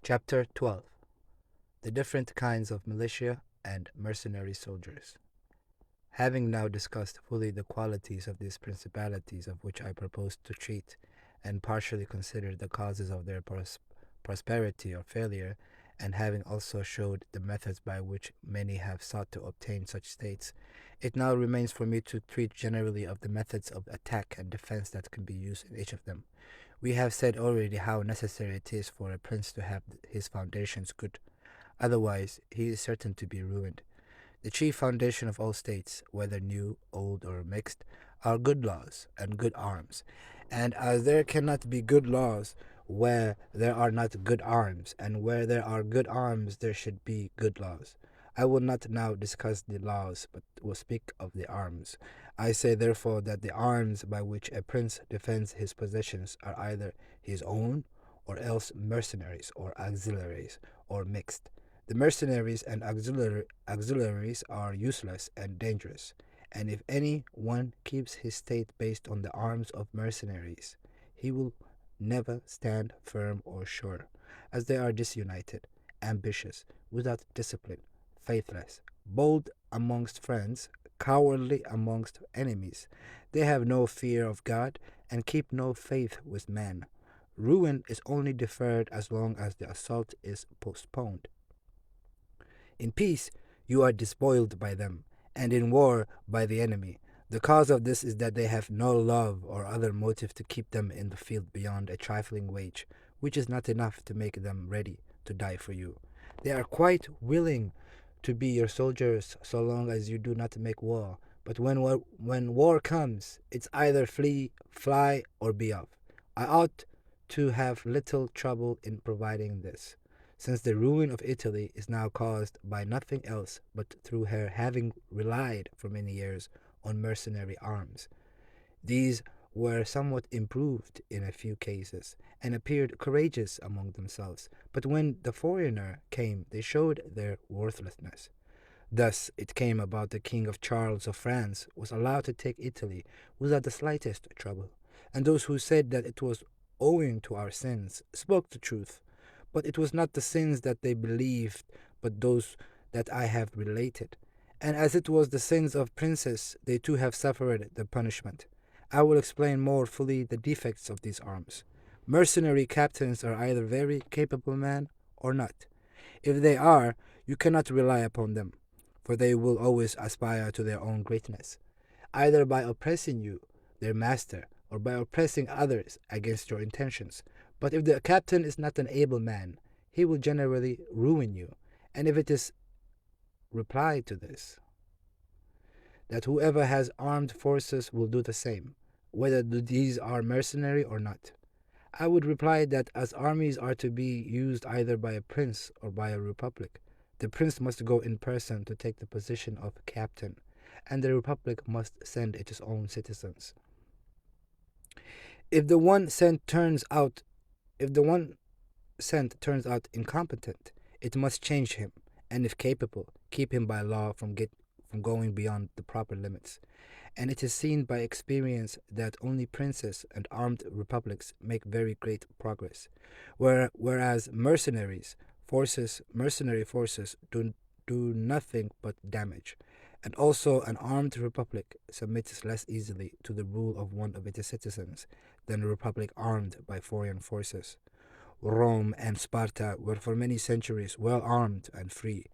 Chapter 12. The different kinds of militia and mercenary soldiers. Having now discussed fully the qualities of these principalities of which I propose to treat, and partially considered the causes of their prosperity or failure, and having also showed the methods by which many have sought to obtain such states, it now remains for me to treat generally of the methods of attack and defense that can be used in each of them. We have said already how necessary it is for a prince to have his foundations good, otherwise he is certain to be ruined. The chief foundation of all states, whether new, old, or mixed, are good laws and good arms. And as there cannot be good laws where there are not good arms, and where there are good arms there should be good laws. I will not now discuss the laws, but will speak of the arms. I say therefore that the arms by which a prince defends his possessions are either his own, or else mercenaries, or auxiliaries, or mixed. The mercenaries and auxiliaries are useless and dangerous, and if any one keeps his state based on the arms of mercenaries, he will never stand firm or sure, as they are disunited, ambitious, without discipline, faithless, bold amongst friends, cowardly amongst enemies. They have no fear of God, and keep no faith with men. Ruin is only deferred as long as the assault is postponed. In peace, you are despoiled by them, and in war by the enemy. The cause of this is that they have no love or other motive to keep them in the field beyond a trifling wage, which is not enough to make them ready to die for you. They are quite willing to be your soldiers so long as you do not make war, but when war comes, it's either flee, fly, or be off. I ought to have little trouble in providing this, since the ruin of Italy is now caused by nothing else but through her having relied for many years on mercenary arms. These were somewhat improved in a few cases, and appeared courageous among themselves, but when the foreigner came they showed their worthlessness. Thus it came about the King of Charles of France was allowed to take Italy without the slightest trouble, and those who said that it was owing to our sins spoke the truth. But it was not the sins that they believed, but those that I have related. And as it was the sins of princes, they too have suffered the punishment. I will explain more fully the defects of these arms. Mercenary captains are either very capable men or not. If they are, you cannot rely upon them, for they will always aspire to their own greatness, either by oppressing you, their master, or by oppressing others against your intentions. But if the captain is not an able man, he will generally ruin you. And if it is replied to this, that whoever has armed forces will do the same, whether these are mercenary or not, I would reply that as armies are to be used either by a prince or by a republic, the prince must go in person to take the position of captain, and the republic must send its own citizens. If the one sent turns out if the one sent turns out incompetent, it must change him, and if capable, keep him by law from going beyond the proper limits. And it is seen by experience that only princes and armed republics make very great progress, whereas mercenary forces do nothing but damage. And also an armed republic submits less easily to the rule of one of its citizens than a republic armed by foreign forces. Rome and Sparta were for many centuries well armed and free.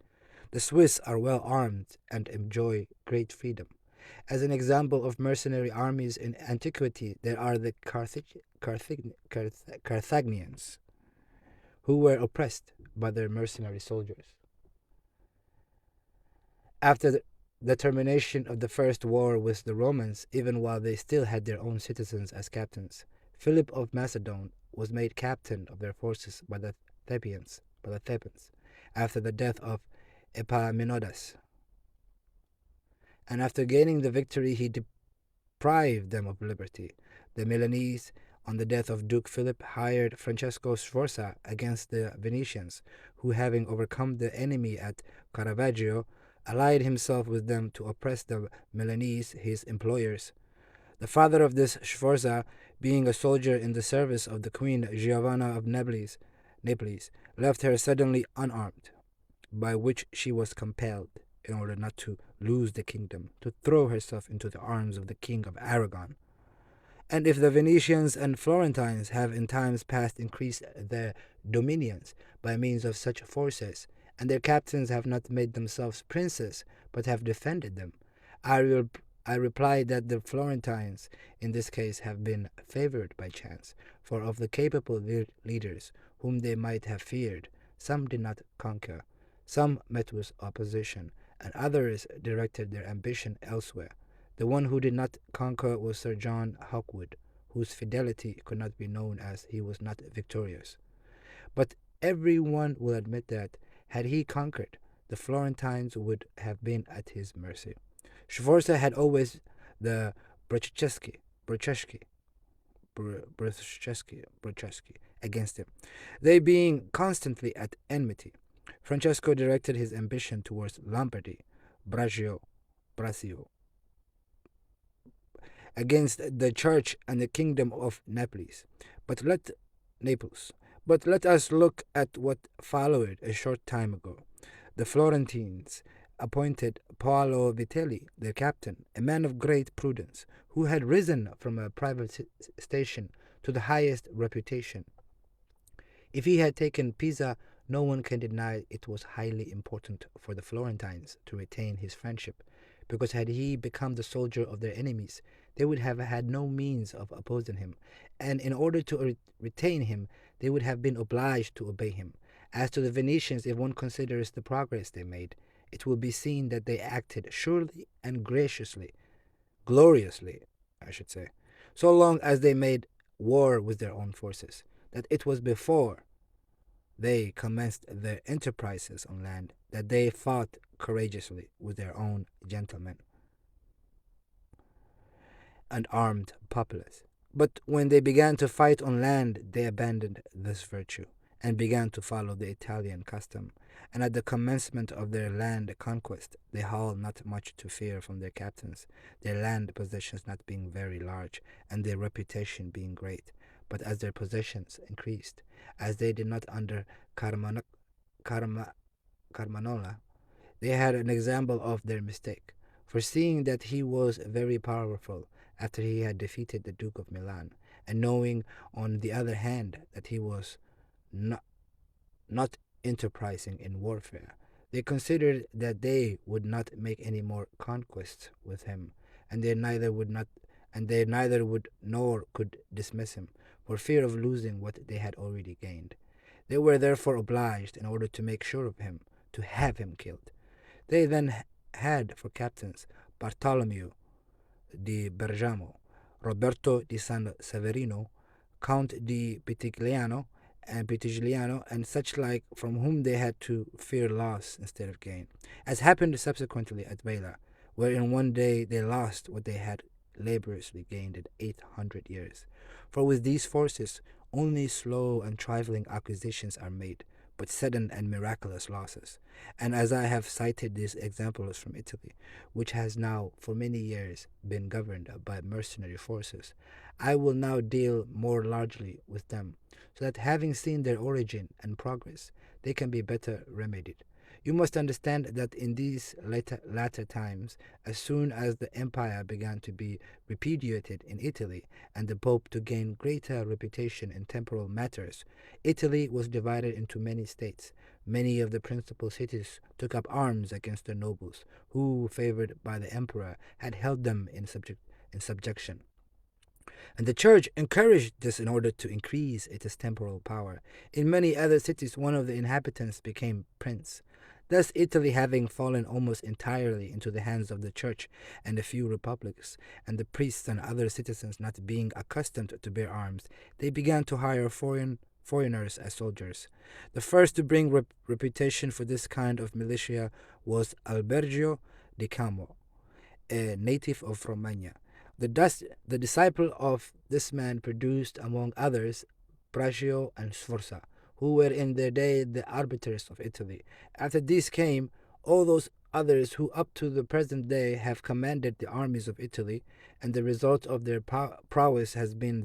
The Swiss are well armed and enjoy great freedom. As an example of mercenary armies in antiquity, there are the Carthaginians, who were oppressed by their mercenary soldiers. After the termination of the first war with the Romans, even while they still had their own citizens as captains, Philip of Macedon was made captain of their forces by the Thebans, after the death of Epaminondas. And after gaining the victory, he deprived them of liberty. The Milanese, on the death of Duke Philip, hired Francesco Sforza against the Venetians, who, having overcome the enemy at Caravaggio, allied himself with them to oppress the Milanese, his employers. The father of this Sforza, being a soldier in the service of the Queen Giovanna of Naples, left her suddenly unarmed, by which she was compelled, in order not to lose the kingdom, to throw herself into the arms of the King of Aragon. And if the Venetians and Florentines have in times past increased their dominions by means of such forces, and their captains have not made themselves princes, but have defended them, I, re- I reply that the Florentines, in this case, have been favored by chance, for of the capable leaders whom they might have feared, some did not conquer, some met with opposition, and others directed their ambition elsewhere. The one who did not conquer was Sir John Hawkwood, whose fidelity could not be known as he was not victorious. But every one will admit that, had he conquered, the Florentines would have been at his mercy. Sforza had always the Bracceschi against him, they being constantly at enmity. Francesco directed his ambition towards Lombardy, Braccio, against the church and the kingdom of But let Naples. But let us look at what followed a short time ago. The Florentines appointed Paolo Vitelli their captain, a man of great prudence, who had risen from a private station to the highest reputation. If he had taken Pisa, no one can deny it was highly important for the Florentines to retain his friendship, because had he become the soldier of their enemies, they would have had no means of opposing him, and in order to retain him, they would have been obliged to obey him. As to the Venetians, if one considers the progress they made, it will be seen that they acted surely and gloriously, I should say, so long as they made war with their own forces, that it was before they commenced their enterprises on land that they fought courageously with their own gentlemen and armed populace. But when they began to fight on land, they abandoned this virtue and began to follow the Italian custom. And at the commencement of their land conquest, they hauled not much to fear from their captains, their land possessions not being very large, and their reputation being great. But as their possessions increased, as they did not under Carmanola, they had an example of their mistake. For seeing that he was very powerful after he had defeated the Duke of Milan, and knowing on the other hand that he was not enterprising in warfare, they considered that they would not make any more conquests with him, and they neither would nor could dismiss him, for fear of losing what they had already gained. They were therefore obliged, in order to make sure of him, to have him killed. They then had for captains Bartolomeo di Bergamo, Roberto di San Severino, Count di Pitigliano, and such like, from whom they had to fear loss instead of gain, as happened subsequently at Vela, where in one day they lost what they had laboriously gained in 800 years. For with these forces only slow and trifling acquisitions are made, but sudden and miraculous losses. And as I have cited these examples from Italy, which has now for many years been governed by mercenary forces, I will now deal more largely with them, so that having seen their origin and progress, they can be better remedied. You must understand that in these latter times, as soon as the empire began to be repudiated in Italy, and the Pope to gain greater reputation in temporal matters, Italy was divided into many states. Many of the principal cities took up arms against the nobles, who, favored by the emperor, had held them in subjection. And the church encouraged this in order to increase its temporal power. In many other cities, one of the inhabitants became prince. Thus, Italy having fallen almost entirely into the hands of the church and a few republics, and the priests and other citizens not being accustomed to bear arms, they began to hire foreigners as soldiers. The first to bring reputation for this kind of militia was Albergio di Camo, a native of Romagna. The disciple of this man produced, among others, Braccio and Sforza, who were in their day the arbiters of Italy. After these came all those others who up to the present day have commanded the armies of Italy, and the result of their prowess has been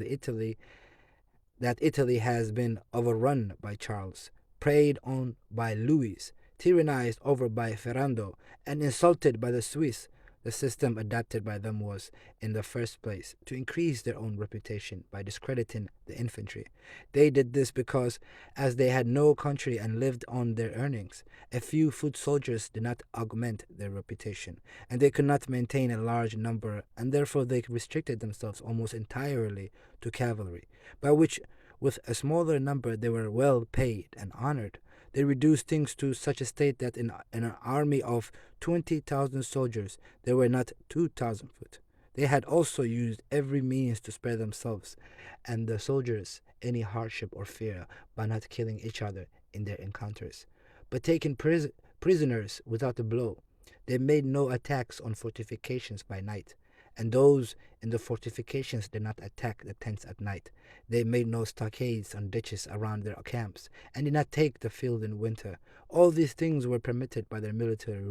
that Italy has been overrun by Charles, preyed on by Louis, tyrannized over by Ferrando, and insulted by the Swiss. The system adopted by them was, in the first place, to increase their own reputation by discrediting the infantry. They did this because, as they had no country and lived on their earnings, a few foot soldiers did not augment their reputation, and they could not maintain a large number, and therefore they restricted themselves almost entirely to cavalry, by which, with a smaller number, they were well paid and honored. They reduced things to such a state that in an army of 20,000 soldiers, there were not 2,000 foot. They had also used every means to spare themselves and the soldiers any hardship or fear by not killing each other in their encounters, but taking prisoners without a blow. They made no attacks on fortifications by night, and those in the fortifications did not attack the tents at night. They made no stockades and ditches around their camps, and did not take the field in winter. All these things were permitted by their military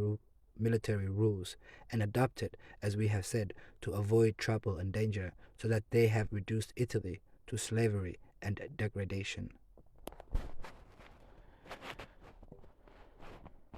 rules, and adopted, as we have said, to avoid trouble and danger, so that they have reduced Italy to slavery and degradation.